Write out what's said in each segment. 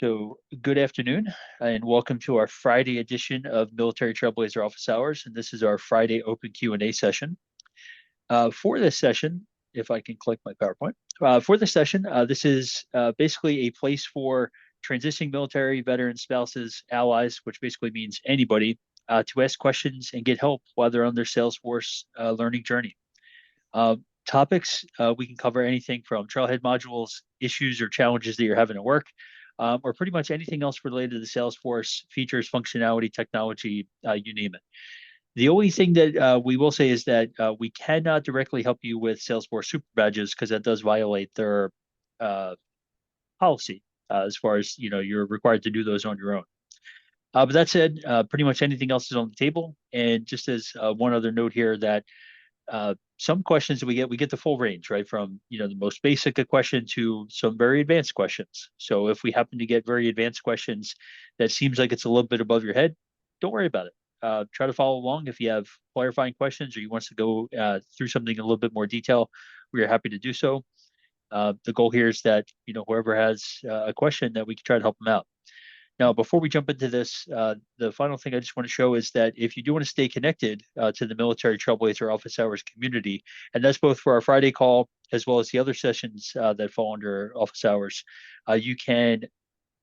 So, good afternoon, and welcome to our Friday edition of Military Trailblazer Office Hours. And this is our Friday open Q&A session. For this session, if I can click my PowerPoint, for this session, this is basically a place for transitioning military, veterans, spouses, allies, which basically means anybody, to ask questions and get help while they're on their Salesforce learning journey. Topics, we can cover anything from trailhead modules, issues or challenges that you're having at work, or pretty much anything else related to the Salesforce features, functionality, technology, you name it. The only thing that we will say is that we cannot directly help you with Salesforce super badges because that does violate their policy as far as you're required to do those on your own. But that said, pretty much anything else is on the table. And just as one other note here that some questions that we get the full range, right? From the most basic a question to some very advanced questions. So if we happen to get very advanced questions that seems like it's a little bit above your head, don't worry about it. Try to follow along. If you have clarifying questions or you want to go through something in a little bit more detail, we are happy to do so. The goal here is that whoever has a question that we can try to help them out. Now, before we jump into this, the final thing I just want to show is that if you do want to stay connected to the Military Trailblazer Office Hours community, and that's both for our Friday call as well as the other sessions that fall under Office Hours, you can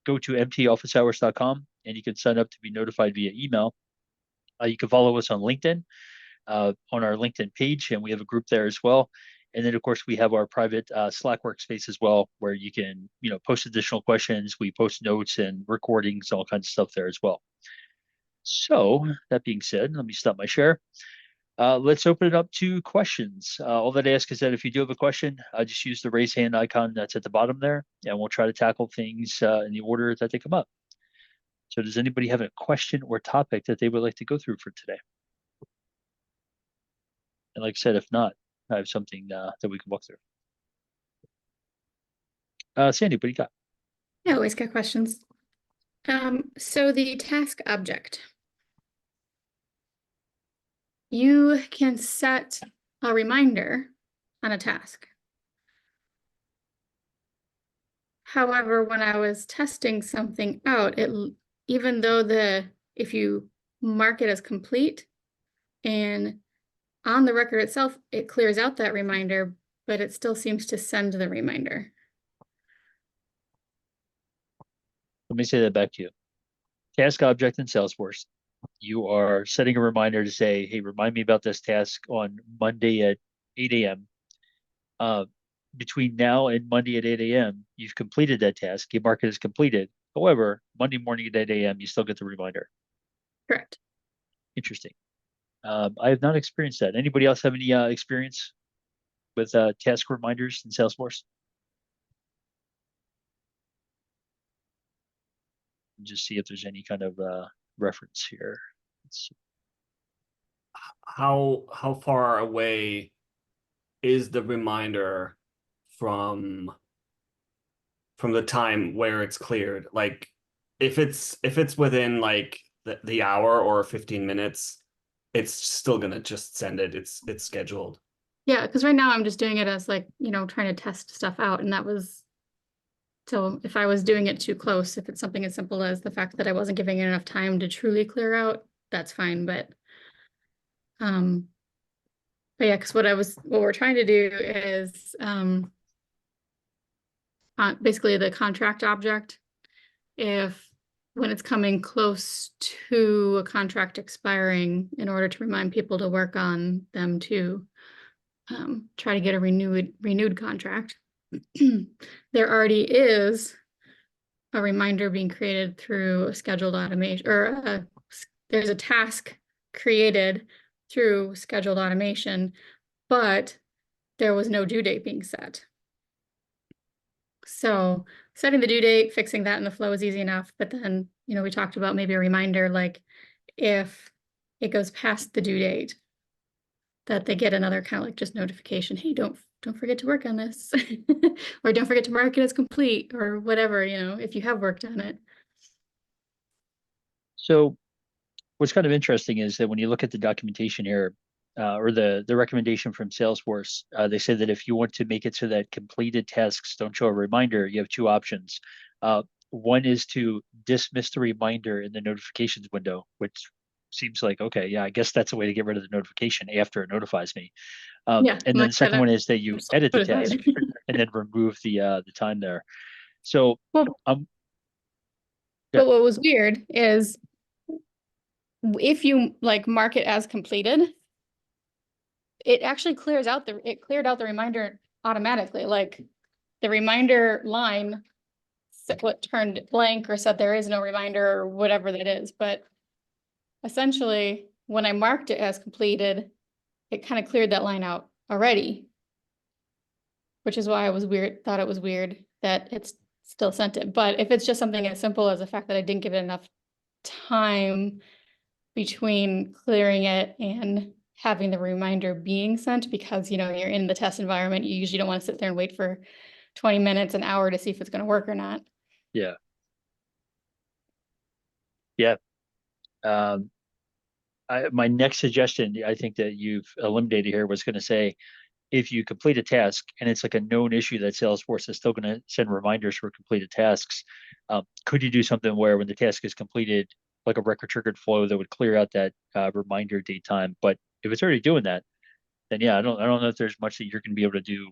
go to mtofficehours.com and you can sign up to be notified via email. You can follow us on LinkedIn, on our LinkedIn page, and we have a group there as well. And then, of course, we have our private Slack workspace as well, where you can, post additional questions. We post notes and recordings, all kinds of stuff there as well. So that being said, let me stop my share. Let's open it up to questions. All that I ask is that if you do have a question, just use the raise hand icon that's at the bottom there, and we'll try to tackle things in the order that they come up. So does anybody have a question or topic that they would like to go through for today? And like I said, if not, I have something that we can walk through. Sandy, what do you got? I always get questions. So the task object. You can set a reminder on a task. However, when I was testing something out, even though if you mark it as complete and on the record itself, it clears out that reminder, but it still seems to send the reminder. Let me say that back to you. Task object in Salesforce. You are setting a reminder to say, hey, remind me about this task on Monday at 8 a.m. Between now and Monday at 8 a.m., you've completed that task. You mark it as completed. However, Monday morning at 8 a.m., you still get the reminder. Correct. Interesting. I have not experienced that. Anybody else have any experience with task reminders in Salesforce? Just see if there's any kind of reference here. Let's see. How far away is the reminder from the time where it's cleared? Like if it's within like the hour or 15 minutes, it's still gonna just send it. It's scheduled. Yeah, because right now I'm just doing it as like, trying to test stuff out. And so if I was doing it too close, if it's something as simple as the fact that I wasn't giving it enough time to truly clear out, that's fine. But yeah, because what we're trying to do is basically the contract object. When it's coming close to a contract expiring, in order to remind people to work on them to try to get a renewed contract. There already is a reminder being created through a scheduled automation, or there's a task created through scheduled automation, but there was no due date being set. So setting the due date, fixing that in the flow is easy enough. But then, we talked about maybe a reminder, like if it goes past the due date, that they get another kind of like just notification. Hey, don't forget to work on this, or don't forget to mark it as complete, or whatever, if you have worked on it. So what's kind of interesting is that when you look at the documentation here, or the recommendation from Salesforce, they say that if you want to make it so that completed tasks don't show a reminder, you have two options. One is to dismiss the reminder in the notifications window, which seems like, okay, yeah, I guess that's a way to get rid of the notification after it notifies me. Yeah, And I'm then like, the second one is that you just edit the put it aside. task and then remove the time there. So Well, um, yeah, but what was weird is if you like mark it as completed, it actually cleared out the reminder automatically. Like the reminder line what turned blank or said there is no reminder or whatever that is. But essentially, when I marked it as completed, it kind of cleared that line out already, which is why I was thought it was weird that it's still sent it. But if it's just something as simple as the fact that I didn't give it enough time between clearing it and having the reminder being sent, because you're in the test environment, you usually don't want to sit there and wait for 20 minutes, an hour to see if it's going to work or not. yeah, yeah. Um, my next suggestion, I think that you've eliminated here, was going to say, if you complete a task and it's like a known issue that Salesforce is still going to send reminders for completed tasks, could you do something where when the task is completed, like a record triggered flow that would clear out that reminder date time? But if it's already doing that, then yeah, I don't know if there's much that you're going to be able to do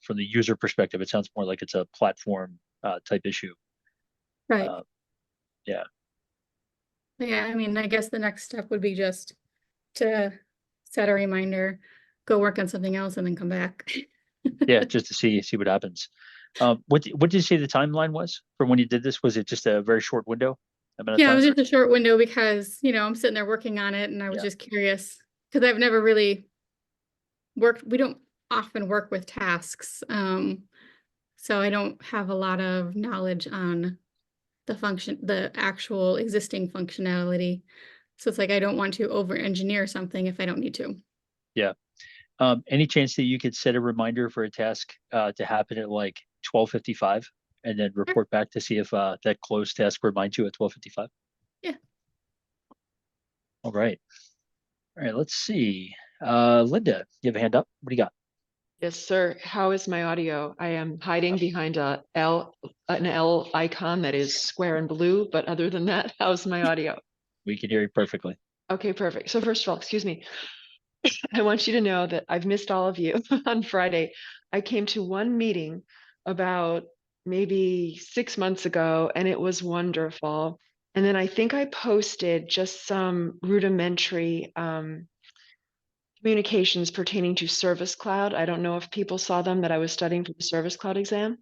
from the user perspective. It sounds more like it's a platform type issue. Right. Uh, yeah, Yeah, I mean, I guess the next step would be just to set a reminder, go work on something else, and then come back. yeah, just to see what happens. What did you say the timeline was from when you did this? Was it just a very short window amount of Yeah, it time? was just a short window because, I'm sitting there working on it and I was Yeah, just curious because I've never really we don't often work with tasks. So I don't have a lot of knowledge on the actual existing functionality. So it's like I don't want to over engineer something if I don't need to. yeah. Any chance that you could set a reminder for a task to happen at like 12:55 and then report back to see if that closed task reminds you at 12:55? Yeah. All right. All right, let's see. Linda, you have a hand up? What do you got? Yes, sir. How is my audio? I am hiding behind an L icon that is square and blue, but other than that, how's my audio? We can hear you perfectly. Okay, perfect. So first of all, excuse me. I want you to know that I've missed all of you on Friday. I came to one meeting about maybe 6 months ago, and it was wonderful. And then I think I posted just some rudimentary communications pertaining to Service Cloud. I don't know if people saw them that I was studying for the Service Cloud exam.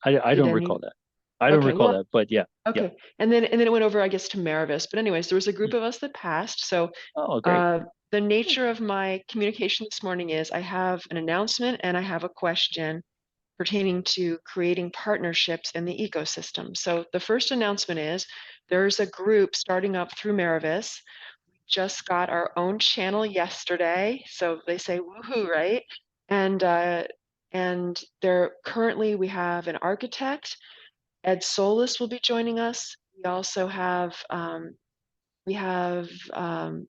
I Did don't any? recall that. I don't Okay, recall well, that, but yeah. okay. And then it went over, I guess, to Marivis. But anyways, there was a group of us that passed. So Oh, great. the nature of my communication this morning is I have an announcement and I have a question pertaining to creating partnerships in the ecosystem. So the first announcement is there's a group starting up through Marivis. We just got our own channel yesterday. So they say woohoo, right? And there currently we have an architect. Ed Solis will be joining us. We have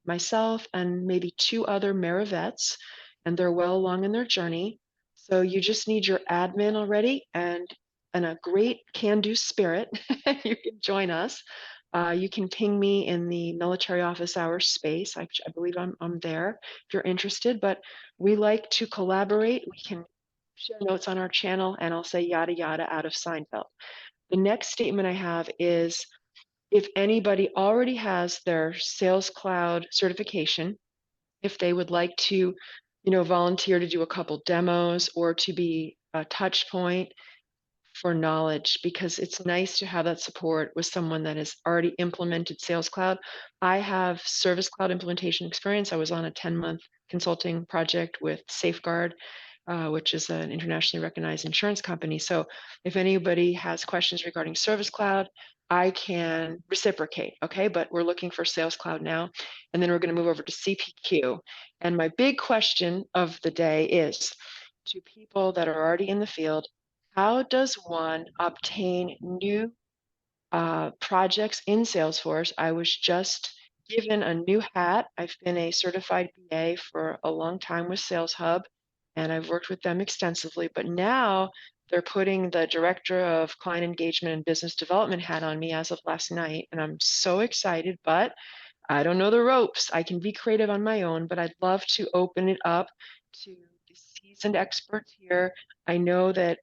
myself and maybe two other Marivets, and they're well along in their journey. So you just need your admin already and a great can-do spirit. You can join us. You can ping me in the military office hours space. I believe I'm there if you're interested. But we like to collaborate. We can share notes on our channel, and I'll say yada yada out of Seinfeld. The next statement I have is if anybody already has their Sales Cloud certification, if they would like to, volunteer to do a couple demos or to be a touch point for knowledge, because it's nice to have that support with someone that has already implemented Sales Cloud. I have Service Cloud implementation experience. I was on a 10-month consulting project with Safeguard, which is an internationally recognized insurance company. So if anybody has questions regarding Service Cloud, I can reciprocate, okay? But we're looking for Sales Cloud now. And then we're going to move over to CPQ. And my big question of the day is to people that are already in the field, how does one obtain new projects in Salesforce? I was just given a new hat. I've been a certified BA for a long time with Sales Hub. and I've worked with them extensively, but now they're putting the director of client engagement and business development hat on me as of last night, and I'm so excited, but I don't know the ropes. I can be creative on my own, but I'd love to open it up to the seasoned experts here. I know that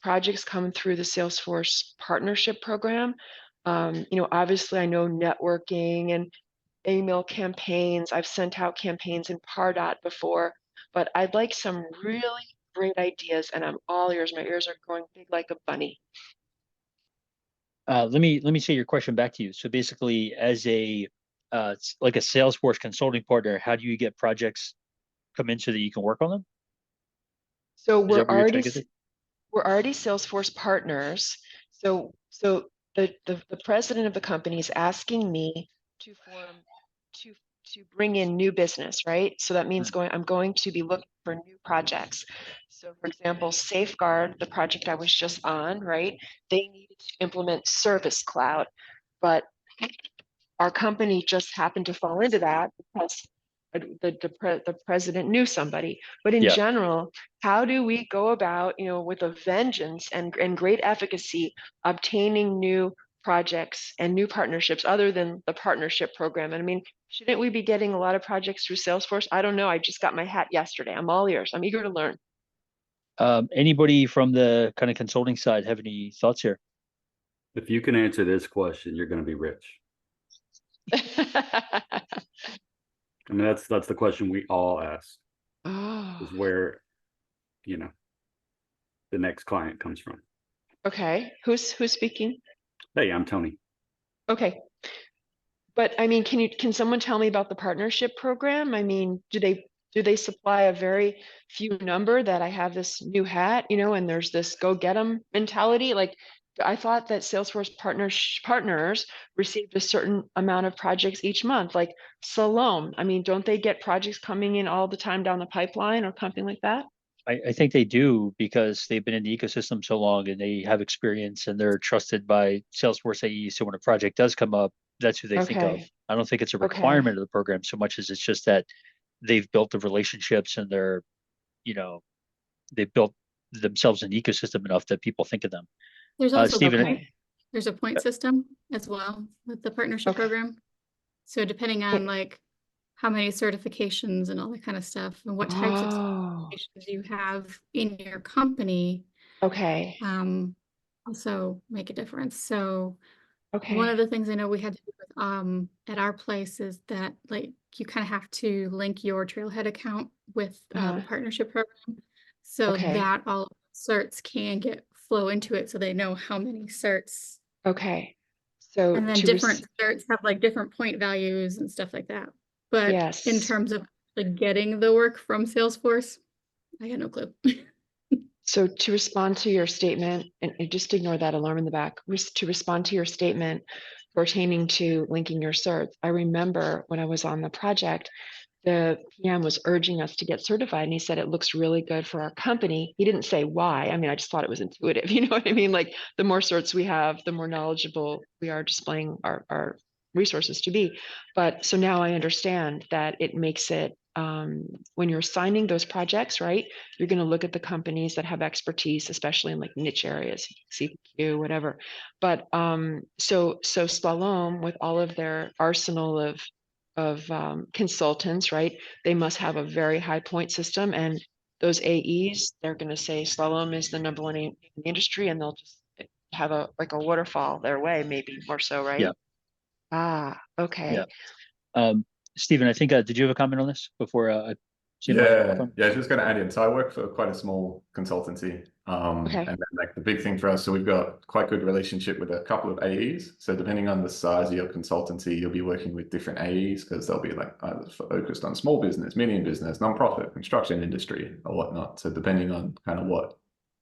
projects come through the Salesforce partnership program. Obviously I know networking and email campaigns. I've sent out campaigns in Pardot before, but I'd like some really great ideas, and I'm all ears. My ears are growing big like a bunny. Let me say your question back to you. So basically, as like a Salesforce consulting partner, how do you get projects come in so that you can work on them? So Is that where you're trying to get to? we're already Salesforce partners. So the president of the company is asking me to form to bring in new business, right? So that means I'm going to be looking for new projects. So for example, Safeguard, the project I was just on, right? They needed to implement Service Cloud, but our company just happened to fall into that because the president knew somebody. But in Yeah. general, how do we go about, with a vengeance and great efficacy, obtaining new projects and new partnerships other than the partnership program? And I mean, shouldn't we be getting a lot of projects through Salesforce? I don't know. I just got my hat yesterday. I'm all ears. I'm eager to learn. Anybody from the kind of consulting side have any thoughts here? If you can answer this question, you're going to be rich. I mean, that's the question we all ask, Oh, is where, the next client comes from. okay. Who's speaking? Hey, I'm Tony. Okay. But I mean, can someone tell me about the partnership program? I mean, do they supply a very few number that I have this new hat, and there's this go get 'em mentality? Like, I thought that Salesforce partners received a certain amount of projects each month, like Salome. I mean, don't they get projects coming in all the time down the pipeline or something like that? I think they do because they've been in the ecosystem so long and they have experience and they're trusted by Salesforce AE. So when a project does come up, that's who they think of. Okay. I don't think it's a Okay. requirement of the program so much as it's just that they've built the relationships and they've built themselves an ecosystem enough that people think of them. There's also Stephen, Okay. there's a point system as well with the partnership Okay. program. So depending on like how many certifications and all that kind of stuff and what types of Oh, certifications you have in your company, okay. also make a difference. So one Okay. of the things I know we had to do with, at our place is that like you kind of have to link your Trailhead account with Uh-huh. the partnership program, so Okay. that all certs can flow into it, so they know how many certs, Okay. So and then different certs have like different point values and stuff like that. But in yes. terms of like getting the work from Salesforce, I had no clue. So to respond to your statement, and just ignore that alarm in the back, to respond to your statement pertaining to linking your certs, I remember when I was on the project, the PM was urging us to get certified, and he said it looks really good for our company. He didn't say why. I mean, I just thought it was intuitive. You know what I mean? Like the more certs we have, the more knowledgeable we are displaying our resources to be. But so now I understand that it makes it, when you're assigning those projects, right, you're going to look at the companies that have expertise, especially in like niche areas, CPQ, whatever. But so Slalom, with all of their arsenal of consultants, right, they must have a very high point system, and those AEs, they're going to say Slalom is the number one in the industry, and they'll just have a waterfall their way, maybe more so, right? Yeah. Ah, okay. Yeah. Stephen, I think, did you have a comment on this before I see my Yeah, phone? yeah, I was just going to add in. So I work for quite a small consultancy, Okay. and then like the big thing for us, so we've got quite good relationship with a couple of AEs. So depending on the size of your consultancy, you'll be working with different AEs because they'll be like either focused on small business, medium business, nonprofit, construction industry, or whatnot. So depending on kind of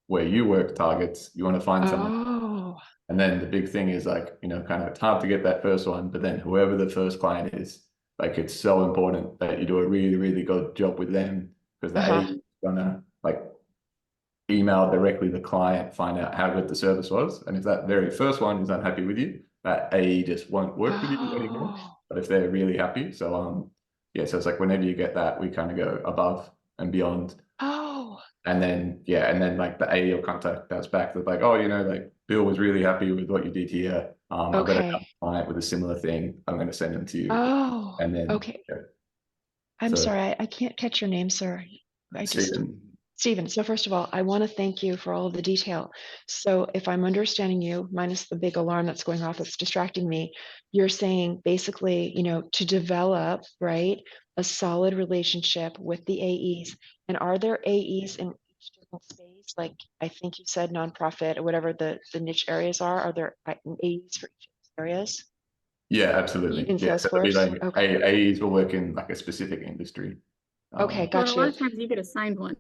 where you work targets, you want to find someone. Oh, And then the big thing is like, kind of it's hard to get that first one, but then whoever the first client is, like it's so important that you do a really, really good job with them, because the AE is gonna like email directly the client, find out how good the service was. And if that very first one is unhappy with you, that AE just won't work with you anymore. But if they're really happy, so yeah, so it's like whenever you get that, we kind of go above and beyond. Oh, And then, yeah, and then like the AE will contact us back. They're like, oh, like Bill was really happy with what you did here. I've got a Okay. client with a similar thing. I'm going to send them to you. Oh, And then, okay. yeah, I'm so sorry, I can't catch your name, sir. Stephen, Stephen, so first of all, I want to thank you for all of the detail. So if I'm understanding you, minus the big alarm that's going off that's distracting me, you're saying basically, to develop, right, a solid relationship with the AEs. And are there AEs in each different space? Like I think you said nonprofit or whatever the niche areas are. Are there AEs for each of these areas yeah, absolutely. in Yeah, so there'll be Salesforce? like Okay. AEs will work in like a specific industry. Okay, Well, got a lot you. of times you get assigned one.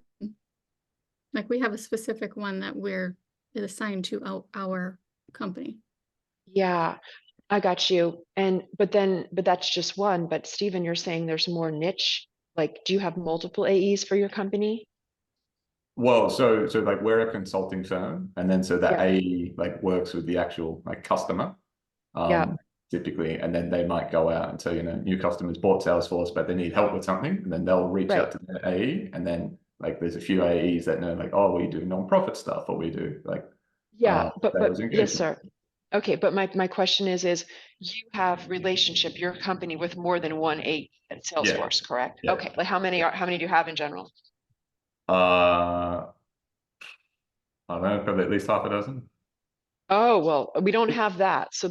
Like we have a specific one that is assigned to our company. Yeah, I got you. But that's just one. But Stephen, you're saying there's more niche. Like, do you have multiple AEs for your company? Well, so like we're a consulting firm, and then so that Yeah. AE like works with the actual like customer, Yeah. typically, and then they might go out and tell new customers bought Salesforce, but they need help with something, and then they'll reach Right. out to the AE, and then like there's a few AEs that know like, oh, we do nonprofit stuff, or we do like Yeah. But sales yes, engagement. sir. Okay. But my question is you have relationship, your company with more than one AE at Yeah, Salesforce, correct? yeah. Okay. Like how many do you have in general? I don't know, probably at least half a dozen. Oh, well, we don't have that. So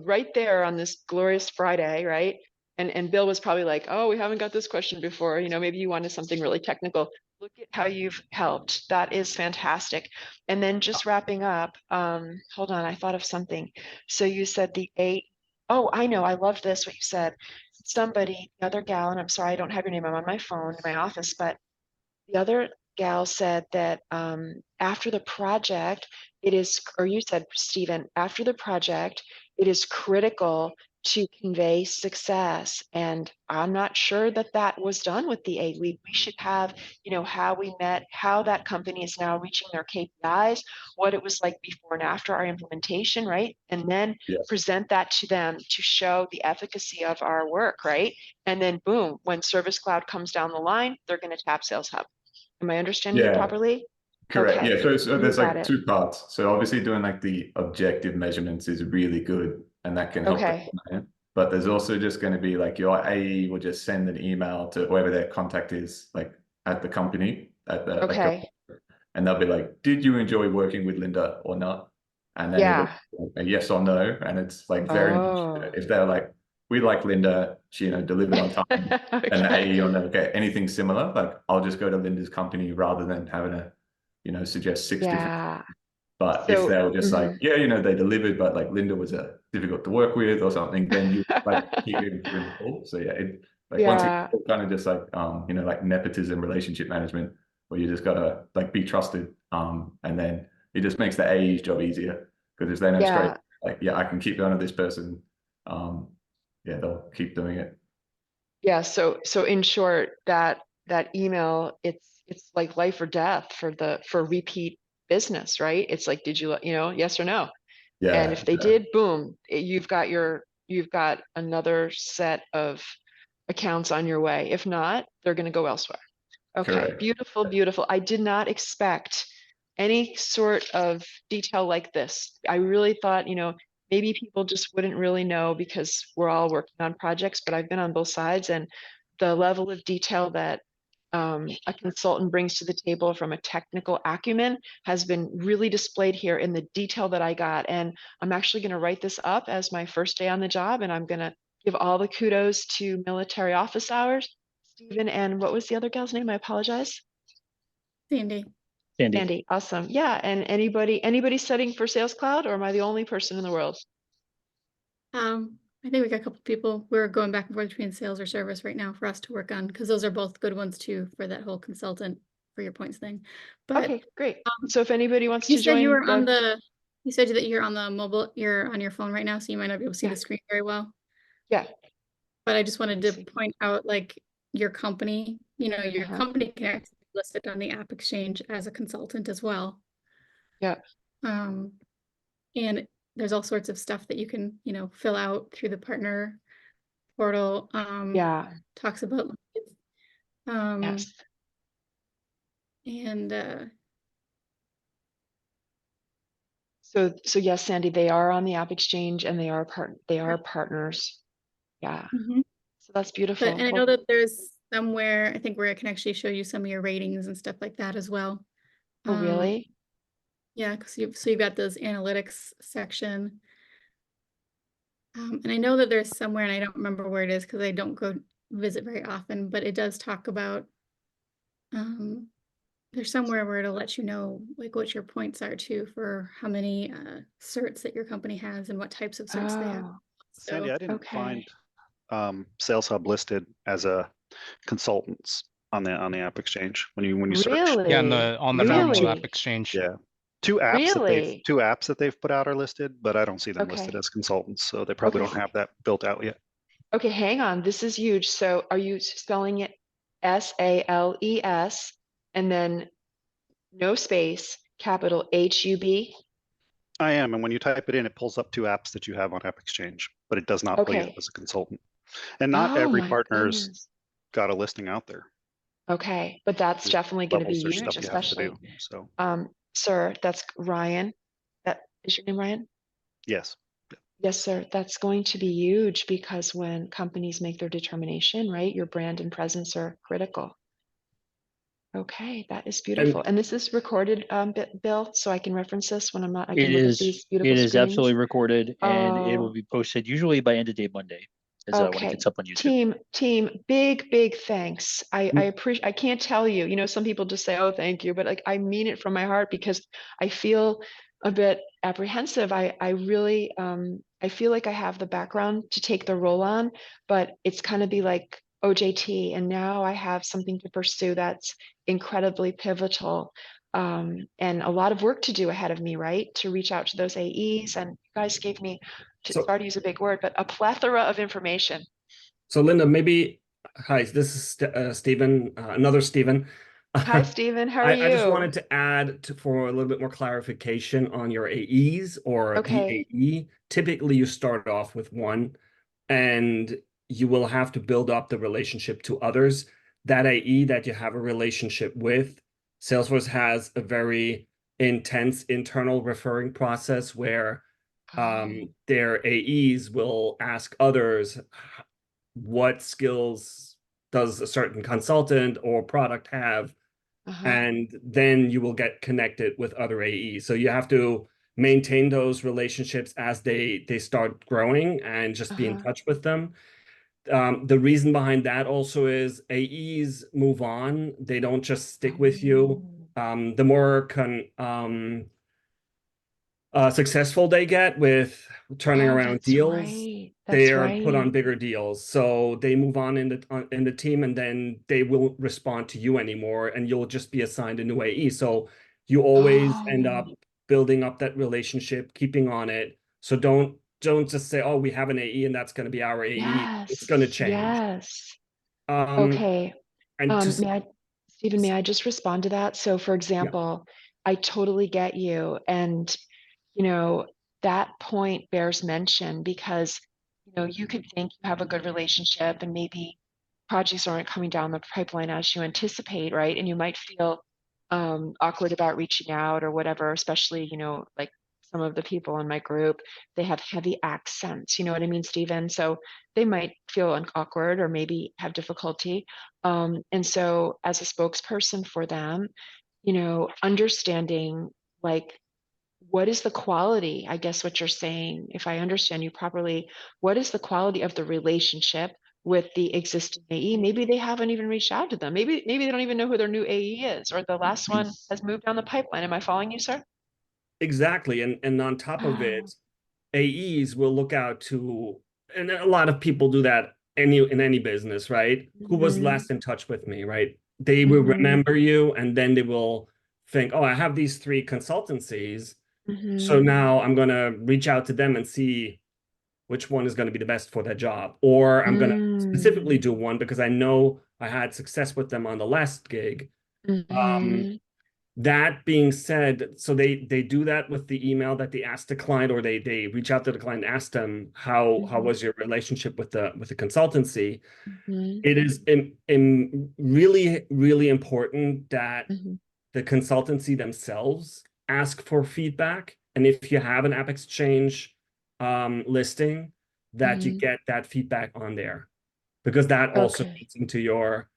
right there on this glorious Friday, right? And Bill was probably like, oh, we haven't got this question before. Maybe you wanted something really technical. Look at how you've helped. That is fantastic. And then just wrapping up, hold on, I thought of something. So you said the 8. Oh, I know, I love this, what you said. Somebody, the other gal, and I'm sorry, I don't have your name. I'm on my phone in my office, but the other gal said that after the project, or you said, Stephen, after the project, it is critical to convey success. And I'm not sure that was done with the 8. We should have, how we met, how that company is now reaching their KPIs, what it was like before and after our implementation, right? And then present that to them to show the efficacy of our work, right? And then boom, when Service Cloud comes down the line, they're going to tap Sales Hub. Am I understanding you properly? Correct. Okay. Yeah. So You there's got like it. 2 parts. So obviously doing like the objective measurements is really good, and that can help the Okay. client. But there's also just going to be like your AE will just send an email to whoever their contact is, like at the company, Okay. and they'll be like, "Did you enjoy working with Linda or not?" And then it'll Yeah. be a yes or no, and it's like very much Oh. if they're like, "We like Linda, she delivered on time," and the Okay. AE will never get anything similar. Like I'll just go to Linda's company rather than having to suggest 6 different. Yeah. But if So, they were just like, yeah, they delivered, but like Linda was difficult to work with or something, then you like keep it in the pool. So yeah, like once yeah. it's kind of just like like nepotism, relationship management, where you just gotta like be trusted, and then it just makes the AE's job easier because if they know straight, Yeah. like yeah, I can keep going to this person, yeah, they'll keep doing it. Yeah. So in short, that email, it's like life or death for repeat business, right? It's like, did you, yes or no? And Yeah, if they did, boom, you've got another set of accounts on your way. If not, they're going to go elsewhere. Okay, correct. beautiful, beautiful. I did not expect any sort of detail like this. I really thought, maybe people just wouldn't really know because we're all working on projects, but I've been on both sides, and the level of detail that a consultant brings to the table from a technical acumen has been really displayed here in the detail that I got. And I'm actually going to write this up as my first day on the job, and I'm going to give all the kudos to military office hours, Stephen, and what was the other gal's name? I apologize. Sandy. Sandy, awesome. Yeah, and anybody studying for Sales Cloud, or am I the only person in the world? I think we got a couple people. We're going back and forth between sales or service right now for us to work on, because those are both good ones too for that whole consultant for your points thing. But okay, great. So if anybody wants you to said join, you were on you said that you're on the mobile, you're on your phone right now, so you might not be able to see the screen very well. Yeah. But I just wanted to point out, like, your company, your company can actually be listed on the App Exchange as a consultant as well. Yeah. And there's all sorts of stuff that you can, fill out through the partner portal. Yeah. Talks about Yes. And So yes, Sandy, they are on the App Exchange and they are partners. Yeah. mhm. So that's beautiful. And I know that there's somewhere, I think, where it can actually show you some of your ratings and stuff like that as well. Oh, really? Yeah, because you've got this analytics section. And I know that there's somewhere, and I don't remember where it is because I don't go visit very often, but it does talk about, there's somewhere where it'll let you know like what your points are too for how many certs that your company has and what types of certs they have. Oh, Sandy, So I didn't okay. find Sales Hub listed as a consultants on the App Exchange when you search. Yeah, Really? on the normal App Really? Exchange. Yeah. Two apps Really? that they've put out are listed, but I don't see them listed Okay. as consultants, so they probably Okay. don't have that built out yet. Okay, hang on. This is huge. So are you spelling it SALES and then no space, capital HUB? I am, and when you type it in, it pulls up two apps that you have on App Exchange, but it does not pull you up Okay. as a consultant. And not Oh every my partner's goodness. got a listing out there. Okay, but that's There's definitely going to be levels or huge, stuff you have to especially, do. So sir, that's Ryan. That is your name, Ryan? yes. Yes, sir. That's going to be huge because when companies make their determination, right, your brand and presence are critical. Okay, that is beautiful. And this is recorded, Bill, so I can reference this when I'm not, I can look at these beautiful It is screens. absolutely recorded, and it will Oh, be posted usually by end of day Monday, is when it okay. gets up on YouTube. Team, big thanks. I appreciate, I can't tell you, some people just say, oh, thank you, but like, I mean it from my heart because I feel a bit apprehensive. I really, I feel like I have the background to take the role on, but it's kind of be like OJT. And now I have something to pursue that's incredibly pivotal. And a lot of work to do ahead of me, right? To reach out to those AEs. And you guys gave me, So, sorry to use a big word, but a plethora of information. so Linda, maybe, hi, this is Stephen, another Stephen. Hi, Stephen. How are I just you? wanted to add for a little bit more clarification on your AEs or the Okay. AE. Typically, you start off with one, and you will have to build up the relationship to others. That AE that you have a relationship with, Salesforce has a very intense internal referring process where their AEs will ask others, what skills does a certain consultant or product have? And then you will get connected with other AEs. So you have to maintain those relationships as they start growing and just be in touch with them. The reason behind that also is AEs move on. They don't just stick with you. The more successful they get with turning Oh, around that's deals, right. they That's are put on right. bigger deals. So they move on in the team, and then they won't respond to you anymore, and you'll just be assigned a new AE. So you always end up Oh, building up that relationship, keeping on it. So don't just say, oh, we have an AE and that's going to be our AE. It's going to yes. change. Yes. Um, Okay. and to Stephen, may I just respond to that? So, for yeah, example, I totally get you. And, you know, that point bears mention because, you could think you have a good relationship and maybe projects aren't coming down the pipeline as you anticipate, right? And you might feel awkward about reaching out or whatever, especially, like some of the people in my group, they have heavy accents, you know what I mean, Stephen? So they might feel awkward or maybe have difficulty. And so as a spokesperson for them, understanding like what is the quality, I guess what you're saying, if I understand you properly, what is the quality of the relationship with the existing AE? Maybe they haven't even reached out to them. Maybe they don't even know who their new AE is, or the last one has moved down the pipeline. Am I following you, sir? exactly. And on top of Oh. it, AEs will look out to, and a lot of people do that in any business, right? Who was Mm-hmm. last in touch with me, right? They will Mm-hmm. remember you, and then they will think, oh, I have these three consultancies, so Mm-hmm. now I'm gonna reach out to them and see which one is going to be the best for that job, or I'm gonna specifically do one because I know I had success with them on the last gig. Mm-hmm. That being said, so they do that with the email that they ask the client, or they reach out to the client and ask them how was your relationship with the consultancy. Mm-hmm. It is really important that Mm-hmm. the consultancy themselves ask for feedback. And if you have an App Exchange listing, that you get that feedback on there, because that also Okay. feeds into your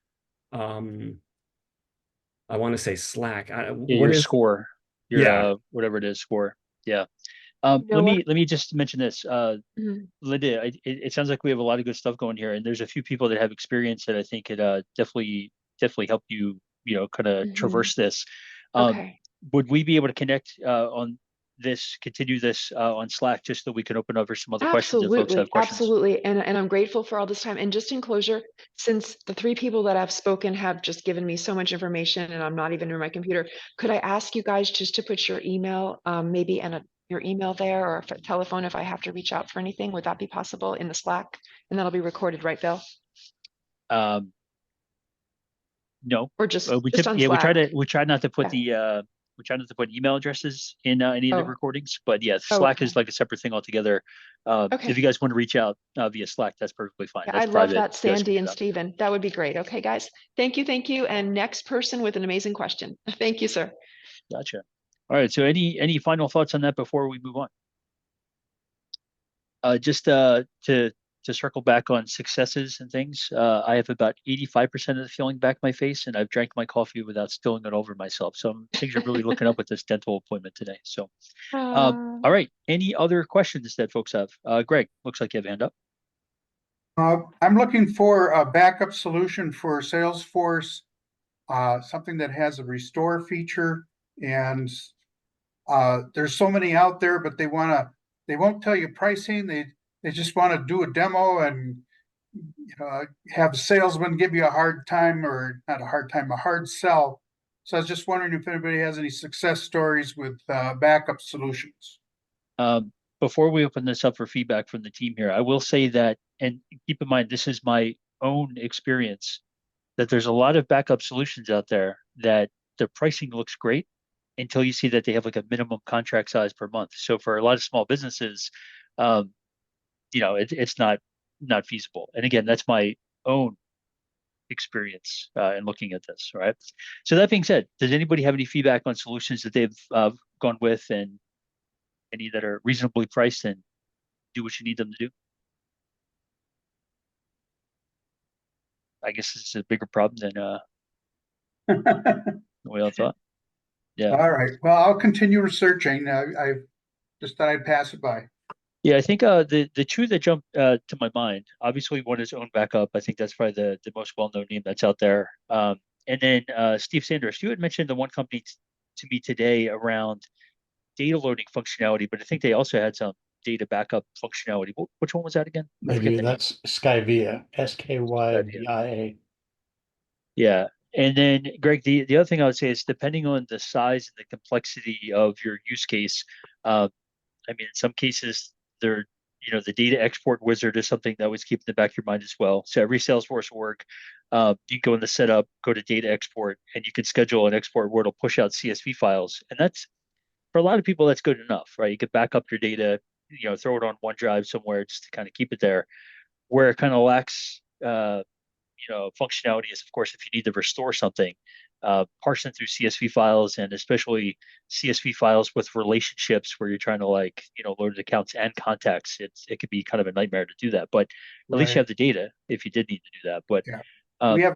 I want to say Slack. Yeah, What your is score, your Yeah. whatever it is, score. Yeah. You know what? Let me just mention this. Mhm. Linda, it sounds like we have a lot of good stuff going here, and there's a few people that have experience that I think could definitely help you, kind of Mhm. traverse this. Okay. Would we be able to connect on this, continue this on Slack, just so we can open up for some other questions if folks have Absolutely, questions? absolutely. And I'm grateful for all this time. And just in closure, since the three people that have spoken have just given me so much information and I'm not even near my computer, could I ask you guys just to put your email, maybe your email there, or if a telephone if I have to reach out for anything? Would that be possible in the Slack? And that'll be recorded, right, Bill? Um, no, Or just on we Slack? try not to put Yeah. we try not to put email addresses in any of the Oh, recordings, but yeah, oh, Slack is okay. like a separate thing altogether. If Okay. you guys want to reach out via Slack, that's perfectly fine. Yeah, That's I love private. that, You guys can Sandy do and that. Stephen. That would be great. Okay, guys. Thank you, thank you. And next person with an amazing question. Thank you, sir. Gotcha. All right. So any final thoughts on that before we move on? Just to circle back on successes and things, I have about 85% of the feeling back my face, and I've drank my coffee without spilling it over myself. So things are really looking up with this dental appointment today. So, all right. Any other questions that folks have? Greg, looks like you have a hand up. I'm looking for a backup solution for Salesforce, something that has a restore feature. And there's so many out there, but they won't tell you pricing. They just want to do a demo and have a salesman give you a hard time, or not a hard time, a hard sell. So I was just wondering if anybody has any success stories with backup solutions. Before we open this up for feedback from the team here, I will say that, and keep in mind, this is my own experience, that there's a lot of backup solutions out there that the pricing looks great until you see that they have like a minimum contract size per month. So for a lot of small businesses, it's not feasible. And again, that's my own experience in looking at this. Right. So that being said, does anybody have any feedback on solutions that they've gone with, and any that are reasonably priced and do what you need them to do? I guess this is a bigger problem than we all thought. Yeah. All right. Well, I'll continue researching. I just thought I'd pass it by. Yeah, I think the two that jump to my mind, obviously one is Own Backup. I think that's probably the most well-known name that's out there. And then Steve Sanders, you had mentioned the one company to me today around data loading functionality, but I think they also had some data backup functionality. Which one was that again? I forget Maybe the name. that's Skyvia, SKYVIA. Yeah. And then Greg, the other thing I would say is, depending on the size and the complexity of your use case, I mean, in some cases, they're, the data export wizard is something that always keep in the back of your mind as well. So every Salesforce org, you go in the setup, go to data export, and you can schedule an export where it'll push out CSV files. And that's, for a lot of people, that's good enough, right? You could back up your data, throw it on OneDrive somewhere just to kind of keep it there. Where it kind of lacks, functionality is, of course, if you need to restore something, parsing through CSV files, and especially CSV files with relationships where you're trying to load accounts and contacts. It could be kind of a nightmare to do that, but at least you Right. have the data if you did need to do that. But Yeah. We have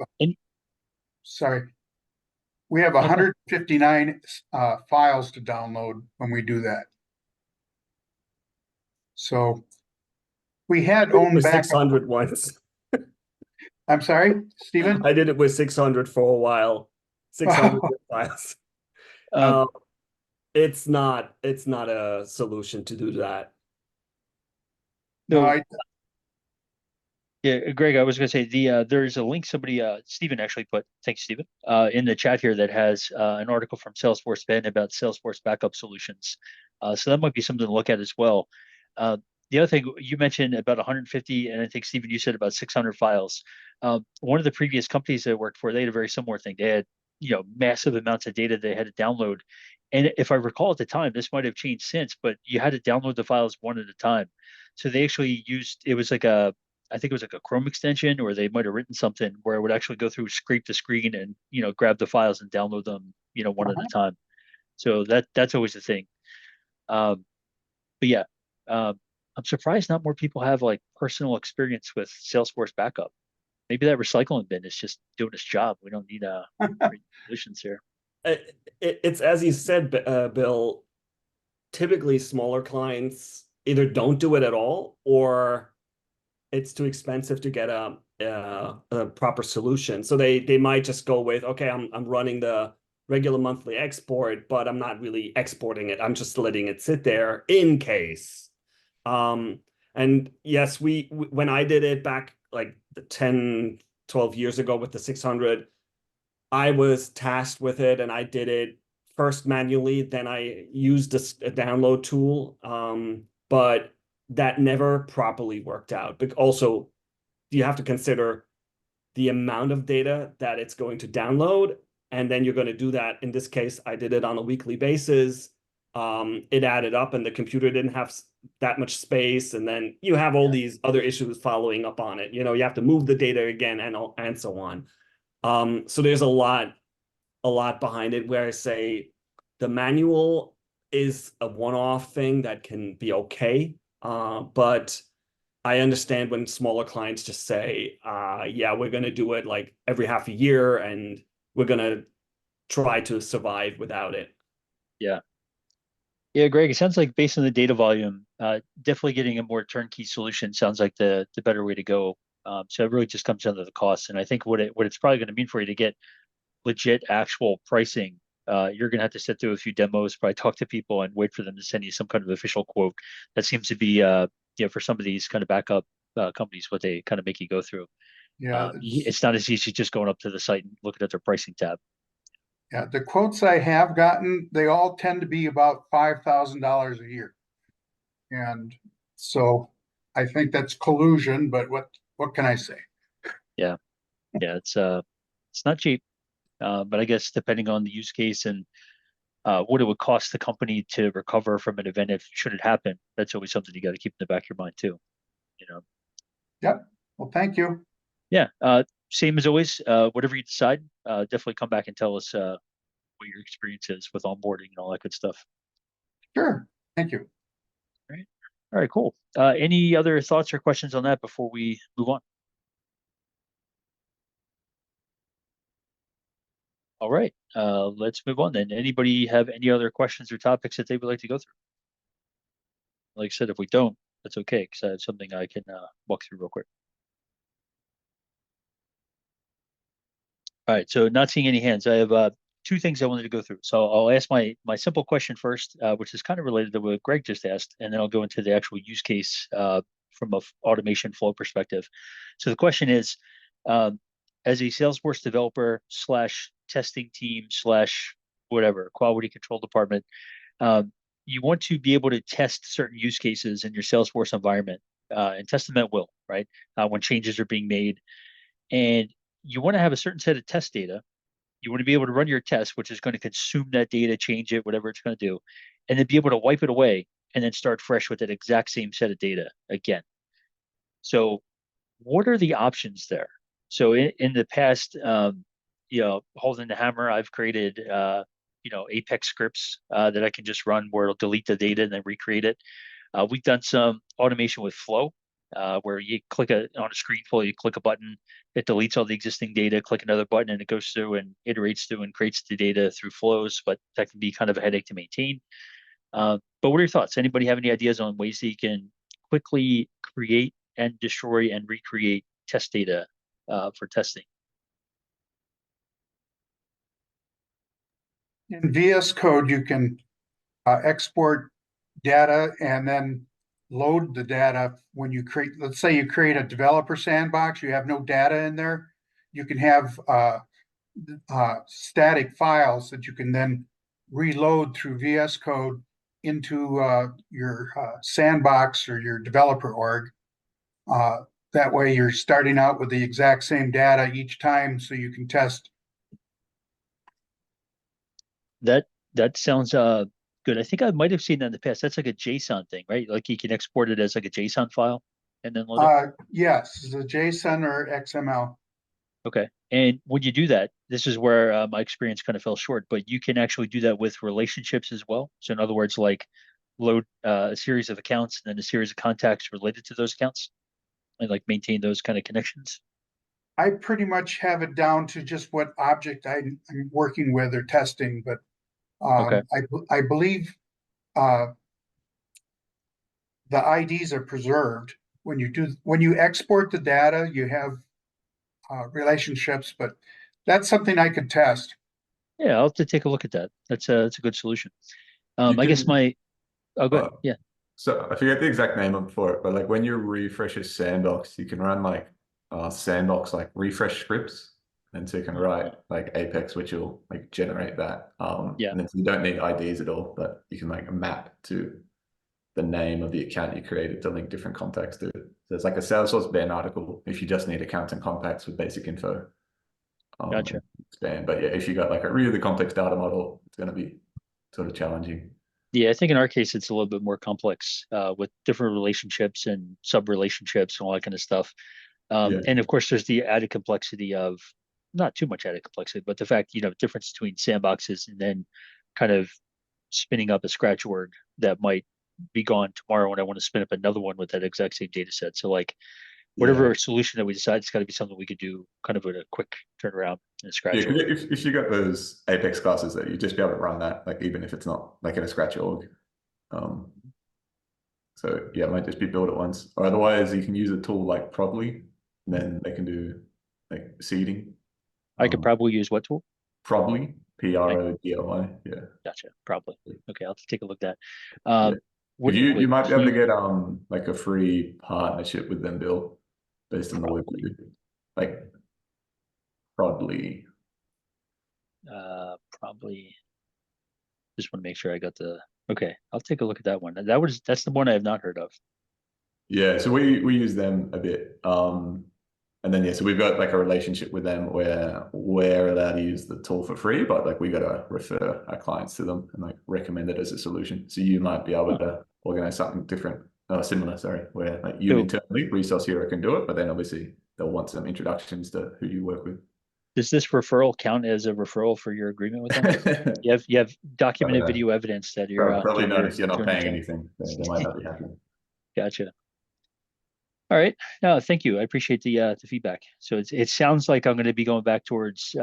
sorry. We have Okay. 159 files to download when we do that. So we had Own With Backup. 600 once. I'm sorry, Stephen? I did it with 600 for a while. 600 files. It's not a solution to do that. No, Yeah, Greg, I was going to say there's a link somebody, Stephen actually put, thanks Stephen, in the chat here that has an article from Salesforce Ben about Salesforce backup solutions. So that might be something to look at as well. The other thing you mentioned about 150, and I think Stephen, you said about 600 files. One of the previous companies that I worked for, they had a very similar thing. They had, massive amounts of data they had to download. And if I recall at the time, this might have changed since, but you had to download the files one at a time. So they actually used, it was like a I think it was like a Chrome extension, or they might have written something where it would actually go through, scrape the screen, and grab the files and download them, one at a time. So that's always the thing. Um, but yeah, I'm surprised not more people have like personal experience with Salesforce backup. Maybe that recycling bin is just doing its job. We don't need solutions here. It's as you said, Bill. Typically, smaller clients either don't do it at all, or it's too expensive to get a proper solution. So they might just go with, okay, I'm running the regular monthly export, but I'm not really exporting it. I'm just letting it sit there in case. And yes, when I did it back like 10, 12 years ago with the 600, I was tasked with it, and I did it first manually. Then I used a download tool, but that never properly worked out. But also, you have to consider the amount of data that it's going to download, and then you're going to do that. In this case, I did it on a weekly basis. It added up, and the computer didn't have that much space, and then you have all these other issues following up on it. You have to move the data again, and so on. So there's a lot behind it, where I say the manual is a one-off thing that can be okay. But I understand when smaller clients just say, yeah, we're going to do it like every half a year, and we're going to try to survive without it. Yeah. Yeah, Greg, it sounds like based on the data volume, definitely getting a more turnkey solution sounds like the better way to go. So it really just comes down to the cost. And I think what it's probably going to mean for you to get legit actual pricing, you're going to have to sit through a few demos, probably talk to people and wait for them to send you some kind of official quote. That seems to be, for some of these kind of backup companies, what they kind of make you go through. Yeah, It's not as easy as just going up to the site and looking at their pricing tab. yeah. The quotes I have gotten, they all tend to be about $5,000 a year. And so I think that's collusion, but what can I say? Yeah. Yeah. It's not cheap. But I guess depending on the use case and what it would cost the company to recover from an event if should it happen, that's always something you got to keep in the back of your mind too. Yep. Well, thank you. Yeah. Same as always. Whatever you decide, definitely come back and tell us what your experience is with onboarding and all that good stuff. Sure. Thank you. All right. All right. Cool. Any other thoughts or questions on that before we move on? All right. Let's move on then. Anybody have any other questions or topics that they would like to go through? Like I said, if we don't, that's okay, because I have something I can walk through real quick. All right, so not seeing any hands. I have two things I wanted to go through. So I'll ask my simple question first, which is kind of related to what Greg just asked, and then I'll go into the actual use case from a automation flow perspective. So the question is, as a Salesforce developer slash testing team slash whatever, quality control department, you want to be able to test certain use cases in your Salesforce environment and test them at will, right? When changes are being made. And you want to have a certain set of test data. You want to be able to run your test, which is going to consume that data, change it, whatever it's going to do, and then be able to wipe it away and then start fresh with that exact same set of data again. So what are the options there? So in the past, holding the hammer, I've created, Apex scripts that I can just run where it'll delete the data and then recreate it. We've done some automation with Flow, where you click on a screen flow, you click a button, it deletes all the existing data, click another button, and it goes through and iterates through and creates the data through flows, but that can be kind of a headache to maintain. But what are your thoughts? Anybody have any ideas on ways that you can quickly create and destroy and recreate test data for testing? In VS Code, you can export data and then load the data when you create, let's say you create a developer sandbox, you have no data in there. You can have static files that you can then reload through VS Code into your sandbox or your developer org. That way you're starting out with the exact same data each time so you can test. That sounds good. I think I might have seen that in the past. That's like a JSON thing, right? Like you can export it as like a JSON file. and then load it? Yes, the JSON or XML. Okay. And when you do that, this is where my experience kind of fell short, but you can actually do that with relationships as well. So in other words, like load a series of accounts and then a series of contacts related to those accounts and like maintain those kind of connections. I pretty much have it down to just what object I'm working with or testing, but Okay. I believe the IDs are preserved. When you export the data, you have relationships, but that's something I could test. Yeah, I'll have to take a look at that. That's a good solution. You I guess can, oh, good. uh, Yeah. so I forget the exact name for it, but like when you refresh a sandbox, you can run like sandbox like refresh scripts, and so you can write like Apex, which will like generate that. Yeah. And then you don't need IDs at all, but you can like map to the name of the account you created to link different contacts to it. So it's like a Salesforce ban article if you just need accounts and contacts with basic info. Gotcha. Span. But yeah, if you got like a really complex data model, it's going to be sort of challenging. Yeah, I think in our case it's a little bit more complex with different relationships and sub relationships and all that kind of stuff. Yeah. And of course, there's the added complexity of not too much added complexity, but the fact, difference between sandboxes and then kind of spinning up a scratch org that might be gone tomorrow when I want to spin up another one with that exact same data set. So like whatever solution that we decide, it's got to be something we could do kind of with a quick turnaround in a scratch org. If you got those Apex classes, that you just be able to run that, like even if it's not like in a scratch org. So yeah, it might just be built at once, or otherwise you can use a tool like Probably, and then they can do like seeding. I could probably use what tool? Probably, PRODLY. Yeah. Gotcha. Probably. Okay, I'll have to take a look at that. Yeah. What You might be able to key- get like a free partnership with them, Bill, based on the work you do. Like Probably. probably just want to make sure I got the okay. I'll take a look at that one. That's the one I have not heard of. Yeah, so we use them a bit. And then yeah, so we've got like a relationship with them where we're allowed to use the tool for free, but like we gotta refer our clients to them and like recommend it as a solution. So you might be able to organize something different, similar, sorry, where like you internally, Resource Hero can do it, but then obviously they'll want some introductions to who you work with. Does this referral count as a referral for your agreement with them? You have documented video evidence that you're Probably not if you're not doing paying your anything. They might not be happy. Gotcha. All right. No, thank you. I appreciate the feedback. So it sounds like I'm going to be going back towards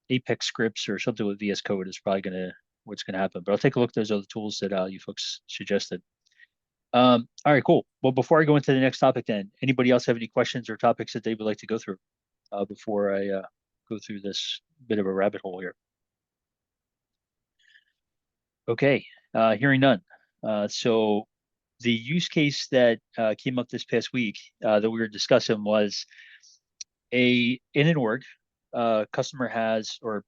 Apex scripts or something with VS Code is probably what's going to happen. But I'll take a look at those other tools that you folks suggested. All right, cool. Well, before I go into the next topic, then anybody else have any questions or topics that they would like to go through before I go through this bit of a rabbit hole here? Okay, hearing none. So the use case that came up this past week that we were discussing was in an org, customer has, or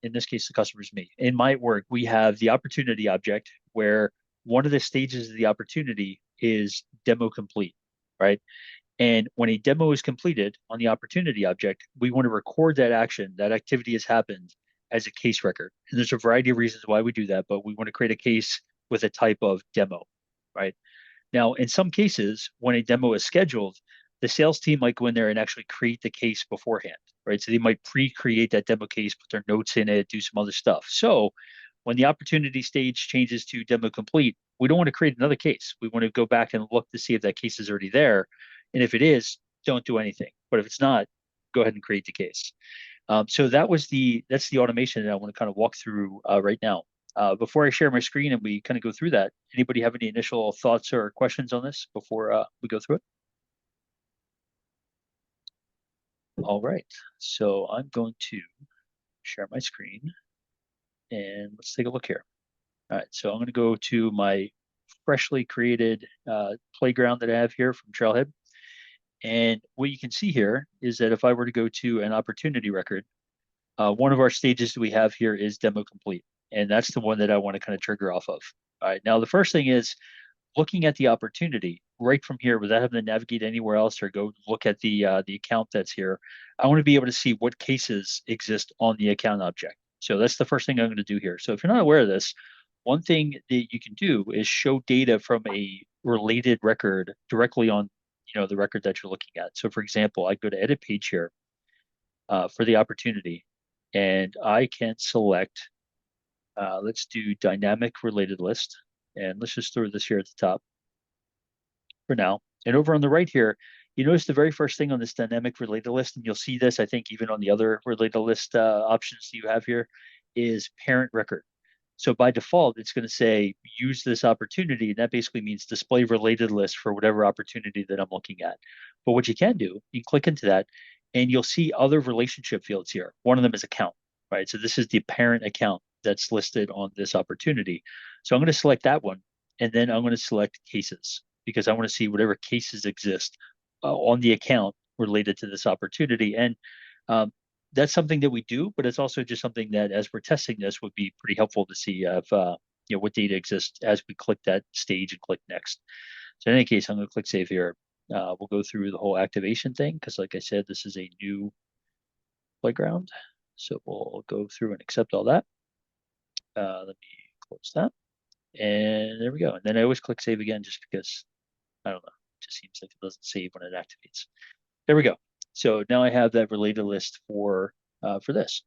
in this case, the customer is me. In my org, we have the opportunity object where one of the stages of the opportunity is demo complete, right? And when a demo is completed on the opportunity object, we want to record that action, that activity has happened as a case record. And there's a variety of reasons why we do that, but we want to create a case with a type of demo, right? Now, in some cases, when a demo is scheduled, the sales team might go in there and actually create the case beforehand, right? So they might pre-create that demo case, put their notes in it, do some other stuff. So when the opportunity stage changes to demo complete, we don't want to create another case. We want to go back and look to see if that case is already there. And if it is, don't do anything. But if it's not, go ahead and create the case. So that's the automation that I want to kind of walk through right now. Before I share my screen and we kind of go through that, anybody have any initial thoughts or questions on this before we go through it? All right, so I'm going to share my screen and let's take a look here. All right, so I'm going to go to my freshly created playground that I have here from Trailhead. And what you can see here is that if I were to go to an opportunity record, one of our stages that we have here is demo complete. And that's the one that I want to kind of trigger off of. All right, now the first thing is looking at the opportunity right from here without having to navigate anywhere else or go look at the account that's here. I want to be able to see what cases exist on the account object. So that's the first thing I'm going to do here. So if you're not aware of this, one thing that you can do is show data from a related record directly on the record that you're looking at. So for example, I go to edit page here for the opportunity, and I can select, let's do dynamic related list, and let's just throw this here at the top for now. And over on the right here, you notice the very first thing on this dynamic related list, and you'll see this, I think, even on the other related list options that you have here, is parent record. So by default, it's going to say use this opportunity, and that basically means display related list for whatever opportunity that I'm looking at. But what you can do, you can click into that, and you'll see other relationship fields here. One of them is account, right? So this is the parent account that's listed on this opportunity. So I'm going to select that one, and then I'm going to select cases, because I want to see whatever cases exist on the account related to this opportunity. And that's something that we do, but it's also just something that, as we're testing this, would be pretty helpful to see if what data exists as we click that stage and click next. So in any case, I'm going to click save here. We'll go through the whole activation thing, because like I said, this is a new playground. So we'll go through and accept all that. Let me close that. And there we go. And then I always click save again, just because, I don't know, it just seems like it doesn't save when it activates. There we go. So now I have that related list for this.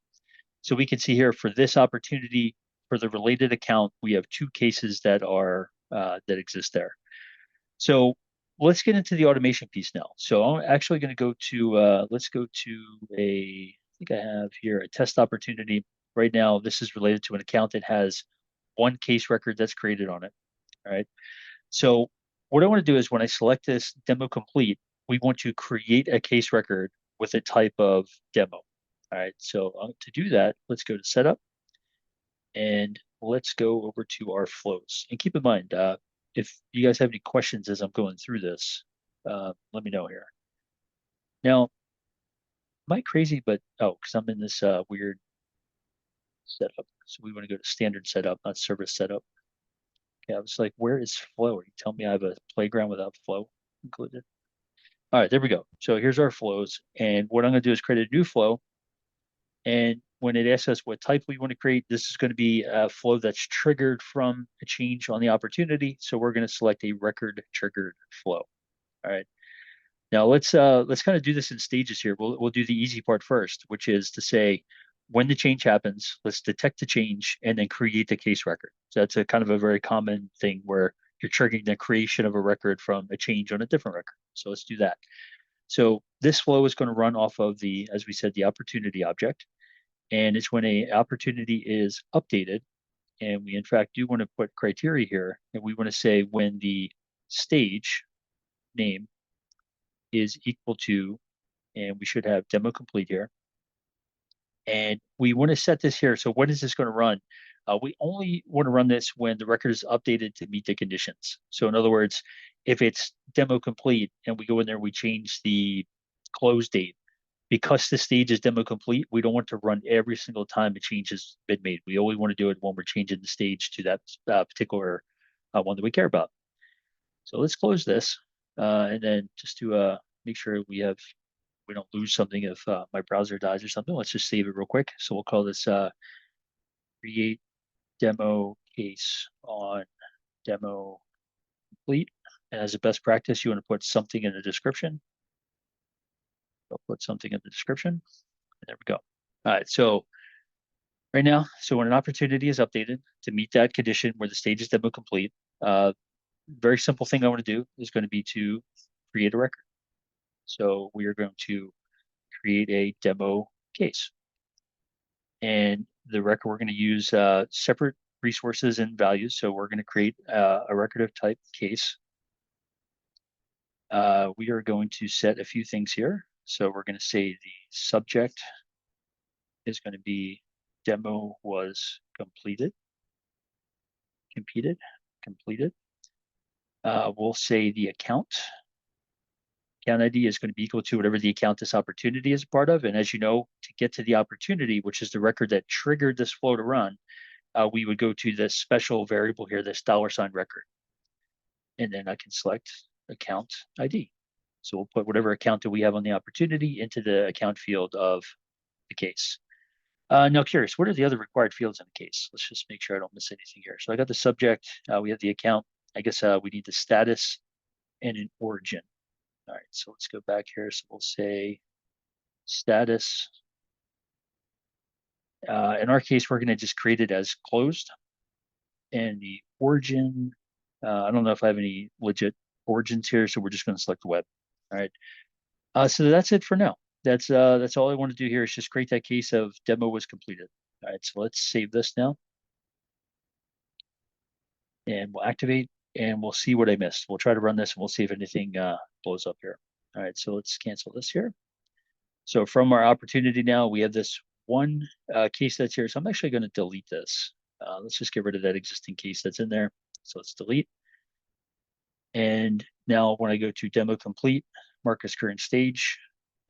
So we can see here for this opportunity, for the related account, we have 2 cases that are that exist there. So let's get into the automation piece now. So I'm actually going to go to let's go to I think I have here a test opportunity. Right now, this is related to an account that has 1 case record that's created on it. All right. So what I want to do is when I select this demo complete, we want to create a case record with a type of demo. All right, so to do that, let's go to setup, and let's go over to our flows. And keep in mind, if you guys have any questions as I'm going through this, let me know here. Now, am I crazy? But because I'm in this weird setup. So we want to go to standard setup, not service setup. Yeah, I was like, where is flow? Are you telling me I have a playground without flow included? All right, there we go. So here's our flows. And what I'm going to do is create a new flow. And when it asks us what type we want to create, this is going to be a flow that's triggered from a change on the opportunity. So we're going to select a record triggered flow. All right. Now let's kind of do this in stages here. We'll do the easy part first, which is to say when the change happens, let's detect the change and then create the case record. So that's a kind of a very common thing where you're triggering the creation of a record from a change on a different record. So let's do that. So this flow is going to run off of the, as we said, the opportunity object. And it's when a opportunity is updated. And we in fact do want to put criteria here. And we want to say when the stage name is equal to, and we should have demo complete here. And we want to set this here. So when is this going to run? We only want to run this when the record is updated to meet the conditions. So in other words, if it's demo complete and we go in there, we change the close date, because the stage is demo complete, we don't want to run every single time a change has been made. We only want to do it when we're changing the stage to that particular one that we care about. So let's close this. And then just to make sure we don't lose something if my browser dies or something, let's just save it real quick. So we'll call this create demo case on demo complete. And as a best practice, you want to put something in the description. I'll put something in the description. There we go. All right, so right now, so when an opportunity is updated to meet that condition where the stage is demo complete, very simple thing I want to do is going to be to create a record. So we are going to create a demo case. And the record, we're going to use separate resources and values. So we're going to create a record of type case. We are going to set a few things here. So we're going to say the subject is going to be demo was completed. Completed. We'll say the account ID is going to be equal to whatever the account this opportunity is a part of. And as you know, to get to the opportunity, which is the record that triggered this flow to run, we would go to this special variable here, this $ record. And then I can select account ID. So we'll put whatever account that we have on the opportunity into the account field of the case. Now, curious, what are the other required fields in the case? Let's just make sure I don't miss anything here. So I got the subject, we have the account. I guess we need the status and an origin. All right, so let's go back here. So we'll say status. In our case, we're going to just create it as closed. And the origin, I don't know if I have any legit origins here, so we're just going to select web. All right. So that's it for now. That's all I want to do here is just create that case of demo was completed. All right, so let's save this now. And we'll activate and we'll see what I missed. We'll try to run this and we'll see if anything blows up here. All right, so let's cancel this here. So from our opportunity now, we have this one case that's here. So I'm actually going to delete this. Let's just get rid of that existing case that's in there. So let's delete. And now when I go to demo complete, mark as current stage,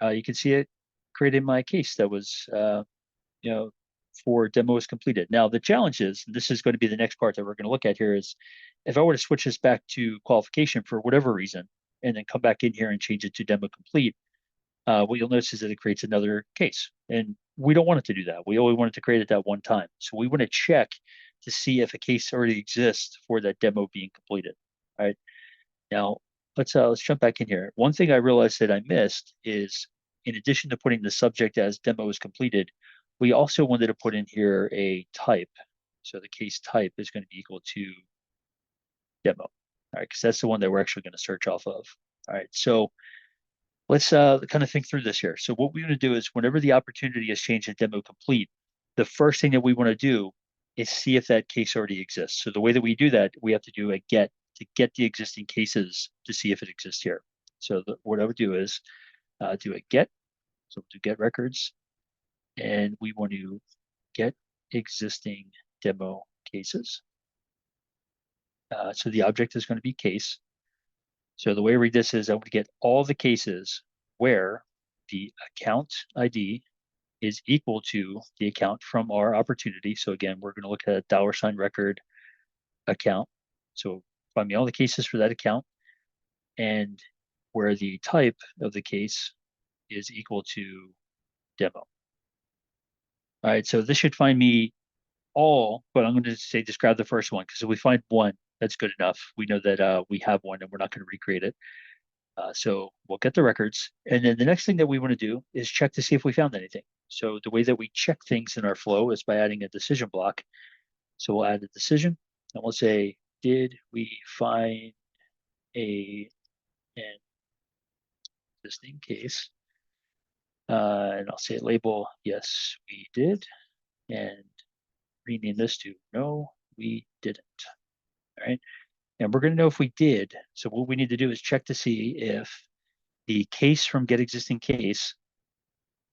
you can see it created my case that was, for demo is completed. Now the challenge is, and this is going to be the next part that we're going to look at here, is if I were to switch this back to qualification for whatever reason, and then come back in here and change it to demo complete, what you'll notice is that it creates another case. And we don't want it to do that. We only want it to create it that one time. So we want to check to see if a case already exists for that demo being completed. All right. Now let's jump back in here. One thing I realized that I missed is, in addition to putting the subject as demo is completed, we also wanted to put in here a type. So the case type is going to be equal to demo. All right, because that's the one that we're actually going to search off of. All right, so let's kind of think through this here. So what we want to do is whenever the opportunity is changed to demo complete, the first thing that we want to do is see if that case already exists. So the way that we do that, we have to do a get to get the existing cases to see if it exists here. So what I would do is do a get. So we'll do get records, and we want to get existing demo cases. So the object is going to be case. So the way I read this is I want to get all the cases where the account ID is equal to the account from our opportunity. So again, we're going to look at $ record account. So find me all the cases for that account, and where the type of the case is equal to demo. All right, so this should find me all, but I'm going to say just grab the first one, because if we find one, that's good enough. We know that we have one and we're not going to recreate it. So we'll get the records. And then the next thing that we want to do is check to see if we found anything. So the way that we check things in our flow is by adding a decision block. So we'll add a decision and we'll say, did we find an existing case? And I'll say label, yes, we did. And rename this to no, we didn't. All right. And we're going to know if we did. So what we need to do is check to see if the case from get existing case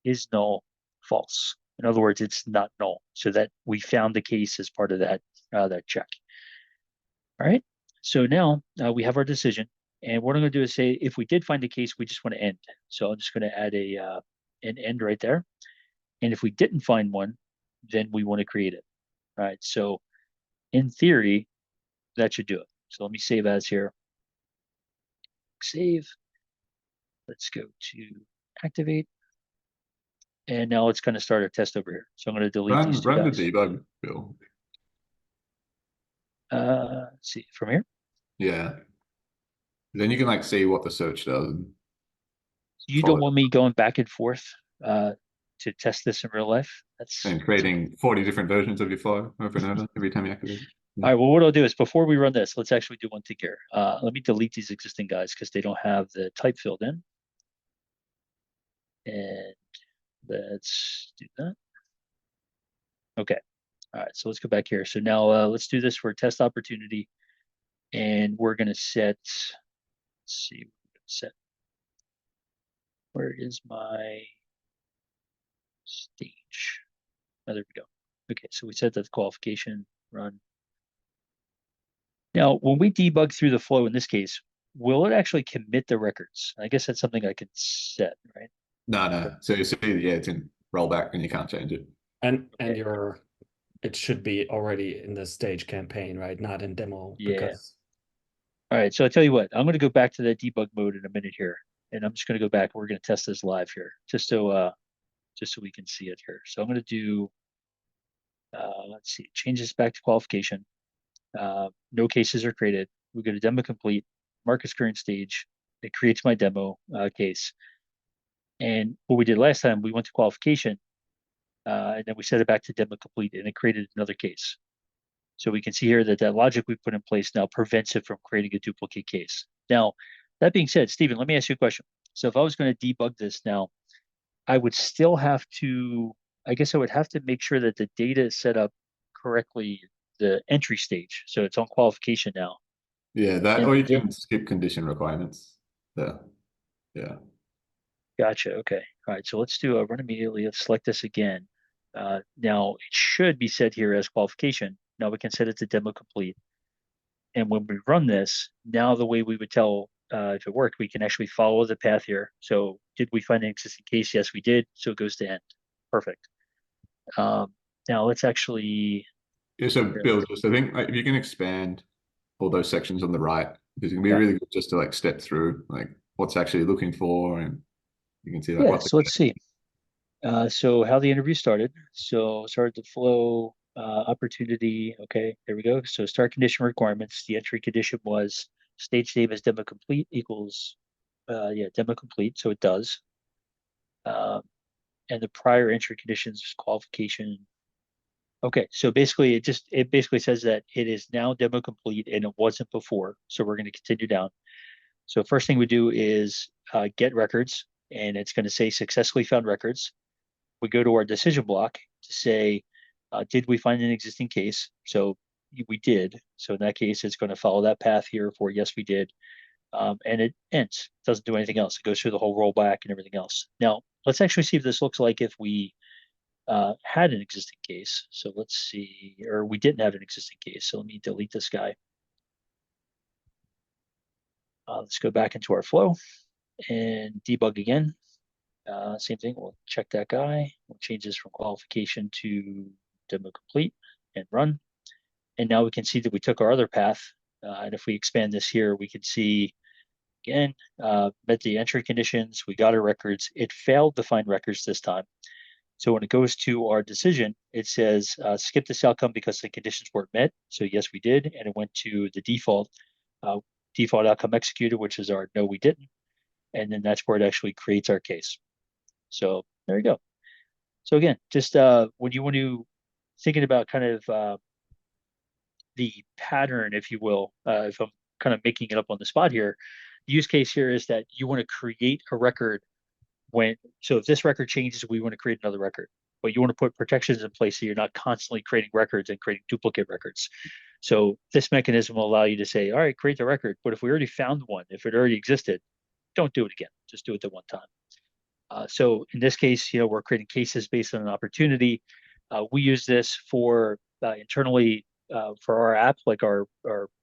is null, false. In other words, it's not null. So that we found the case as part of that that check. All right. So now we have our decision. And what I'm going to do is say, if we did find a case, we just want to end. So I'm just going to add an end right there. And if we didn't find one, then we want to create it. All right. So in theory, that should do it. So let me save as here. Save. Let's go to activate. And now it's going to start our test over here. So I'm going to delete these two Run the guys. debug, Bill. Let's see from here. Yeah. Then you can like see what the search does. And You follow don't want me going back and forth to test this in real life. and creating 40 different versions of your flow over and over every time you activate it. All right, well, what I'll do is before we run this, let's actually do one thing here. Let me delete these existing guys because they don't have the type filled in. And let's do that. Okay. All right, so let's go back here. So now let's do this for a test opportunity. And we're going to set, let's see, set. Where is my stage? Oh, there we go. Okay, so we set that qualification run. Now, when we debug through the flow in this case, will it actually commit the records? I guess that's something I could set, right? No. So you see, yeah, it's in rollback and you can't change it. And Okay. it should be already in the stage campaign, right? Not in demo. Yeah. Because All right, so I'll tell you what, I'm going to go back to that debug mode in a minute here. And I'm just going to go back. We're going to test this live here, just so we can see it here. So I'm going to do, let's see, change this back to qualification. No cases are created. We go to demo complete, mark as current stage, It creates my demo case. And what we did last time, we went to qualification, and then we set it back to demo complete, and it created another case. So we can see here that that logic we put in place now prevents it from creating a duplicate case. Now, that being said, Stephen, let me ask you a question. So if I was going to debug this now, I would still have to, I guess I would have to make sure that the data is set up correctly, the entry stage. So it's on qualification now. Yeah, that And or you then, can skip condition requirements. There. Yeah. gotcha. Okay. All right. So let's do a run immediately. Let's select this again. Now it should be set here as qualification. Now we can set it to demo complete. And when we run this, now the way we would tell if it worked, we can actually follow the path here. So did we find an existing case? Yes, we did. So it goes to end. Perfect. Now let's actually. Yeah, so Here, Bill, let's- just I think like, if you can expand all those sections on the right, because it can be Yeah. really good just to like step through like what's actually looking for, and you can see like Yeah, what the so let's see. So how the interview started. So started the flow, opportunity. Okay, there we go. So start condition requirements. The entry condition was stage name is demo complete equals, yeah, demo complete. So it does. And the prior entry conditions qualification. Okay, so basically it basically says that it is now demo complete and it wasn't before. So we're going to continue down. So first thing we do is get records, and it's going to say successfully found records. We go to our decision block to say, did we find an existing case? So we did. So in that case, it's going to follow that path here for yes, we did. And it ends. It doesn't do anything else. It goes through the whole rollback and everything else. Now, let's actually see if this looks like if we had an existing case. So let's see, or we didn't have an existing case. So let me delete this guy. Let's go back into our flow and debug again. Same thing, we'll check that guy. We'll change this from qualification to demo complete and run. And now we can see that we took our other path. And if we expand this here, we can see again, met the entry conditions. We got our records. It failed to find records this time. So when it goes to our decision, it says skip this outcome because the conditions weren't met. So yes, we did. And it went to the default outcome executed, which is our no, we didn't. And then that's where it actually creates our case. So there you go. So again, just when you want to thinking about kind of the pattern, if you will, if I'm kind of making it up on the spot here, the use case here is that you want to create a record so if this record changes, we want to create another record, but you want to put protections in place so you're not constantly creating records and creating duplicate records. So this mechanism will allow you to say, all right, create the record, but if we already found one, if it already existed, don't do it again. Just do it the one time. So in this case, we're creating cases based on an opportunity. We use this for internally for our app, like our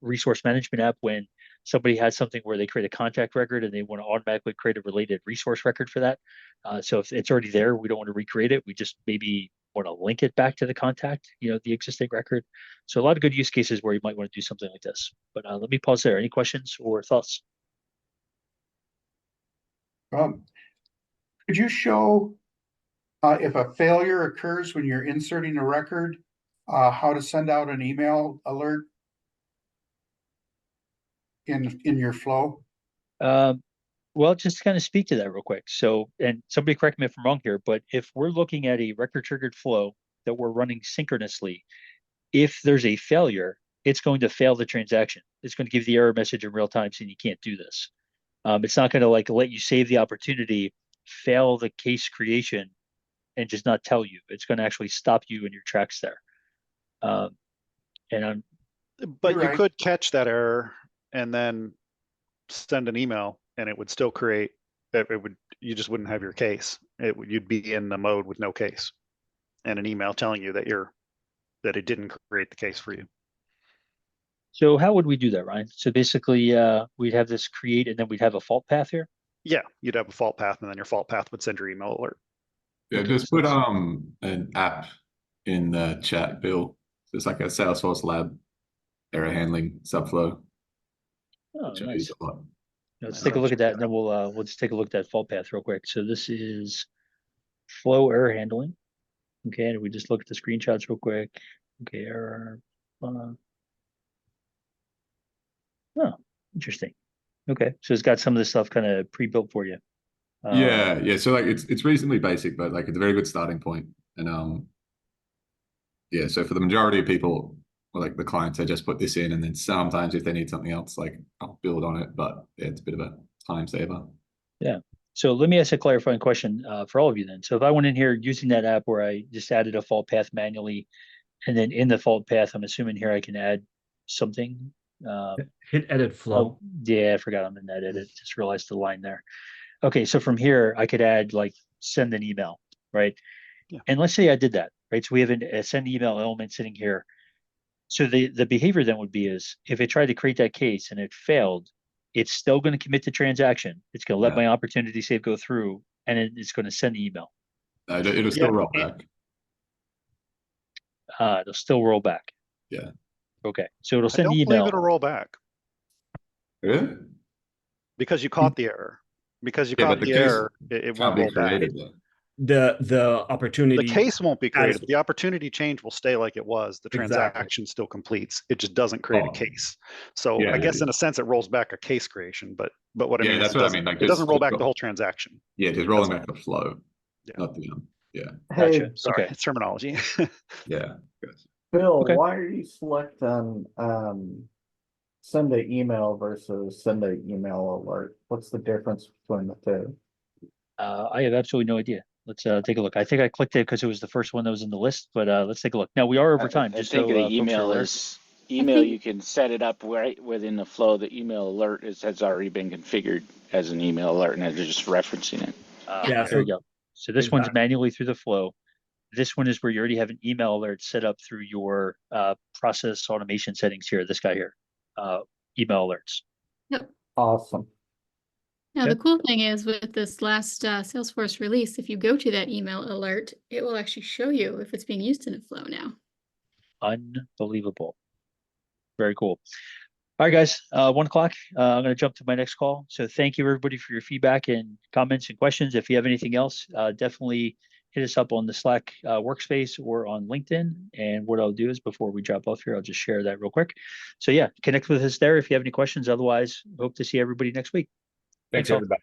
resource management app, when somebody has something where they create a contact record and they want to automatically create a related resource record for that. So if it's already there, we don't want to recreate it. We just maybe want to link it back to the contact, the existing record. So a lot of good use cases where you might want to do something like this. But let me pause there. Any questions or thoughts? Could you show if a failure occurs when you're inserting a record, how to send out an email alert in your flow? Well, just to kind of speak to that real quick. So, and somebody correct me if I'm wrong here, but if we're looking at a record triggered flow that we're running synchronously, if there's a failure, it's going to fail the transaction. It's going to give the error message in real time saying you can't do this. It's not going to like let you save the opportunity, fail the case creation, and just not tell you. It's going to actually stop you in your tracks there. And I'm But You're you right. could catch that error and then send an email, and it would still create. You just wouldn't have your case. You'd be in the mode with no case, and an email telling you that it didn't create the case for you. So how would we do that, Ryan? So basically, we'd have this create, and then we'd have a fault path here. Yeah, you'd have a fault path, and then your fault path would send your email alert. Yeah, Okay, just so put let's- an app in the chat, Bill. It's like a Salesforce Lab error handling subflow. Oh, Which I nice. use a lot. Let's Yeah, take a I'll look at check that, that and then we'll just take a look at that fault path real quick. So this is flow error handling. Okay, and we just look at the screenshots real quick. Okay, error. Oh, interesting. Okay, so it's got some of the stuff kind of pre-built for you. Yeah. So like it's reasonably basic, but like it's a very good starting point. And yeah, so for the majority of people, or like the clients, they just put this in, and then sometimes if they need something else, like I'll build on it. But yeah, it's a bit of a time saver. Yeah. So let me ask a clarifying question for all of you then. So if I went in here using that app where I just added a fault path manually, and then in the fault path, I'm assuming here I can add something. Hit edit flow. Oh, yeah, I forgot I'm in that edit. Just realized the line there. Okay, so from here I could add like send an email, right? Yeah. And let's say I did that, right? So we have a send email element sitting here. So the behavior then would be is if it tried to create that case and it failed, it's still going to commit the transaction. It's going to let Yeah. my opportunity save go through, and it's going to send the email. It'll still roll back. It'll still roll back. Yeah. Okay, so it'll I send don't the believe email. it'll roll back Really? because you caught the error. Because you Yeah, caught but the the case error, it Can't won't be roll back. created though. The The opportunity case won't be created, as- but the opportunity change will stay like it was. The Exactly. transaction still completes. It just doesn't create a Oh. case. So Yeah, I guess yeah. in a sense it rolls back a case creation, but what I Yeah, mean is that's it what I doesn't, mean, like, it doesn't just- roll back the whole transaction. Yeah, just rolling That's back the flow, Yeah. not the yeah, Hey, Gotcha. Sorry, Okay. it's terminology. yeah. Gotcha. Bill, Okay. why are you selecting send an email versus send an email alert? What's the difference between the two? I have absolutely no idea. Let's take a look. I think I clicked it because it was the first one that was in the list, but let's take a look. Now we are over time, I just think so the folks are email aware. is email. You can set it up right within the flow. The email alert has already been configured as an email alert, and they're just referencing it. Yeah, There you go. So this one's Exactly. manually through the flow. This one is where you already have an email alert set up through your process automation settings here. This guy here, email alerts. Awesome. Now, Okay. the cool thing is with this last Salesforce release, if you go to that email alert, it will actually show you if it's being used in a flow now. Unbelievable. Very cool. All right, guys, 1 o'clock. I'm going to jump to my next call. So thank you, everybody, for your feedback and comments and questions. If you have anything else, definitely hit us up on the Slack workspace or on LinkedIn. And what I'll do is before we drop off here, I'll just share that real quick. So yeah, connect with us there if you have any questions. Otherwise, hope to see everybody next week. Thanks, all. everybody.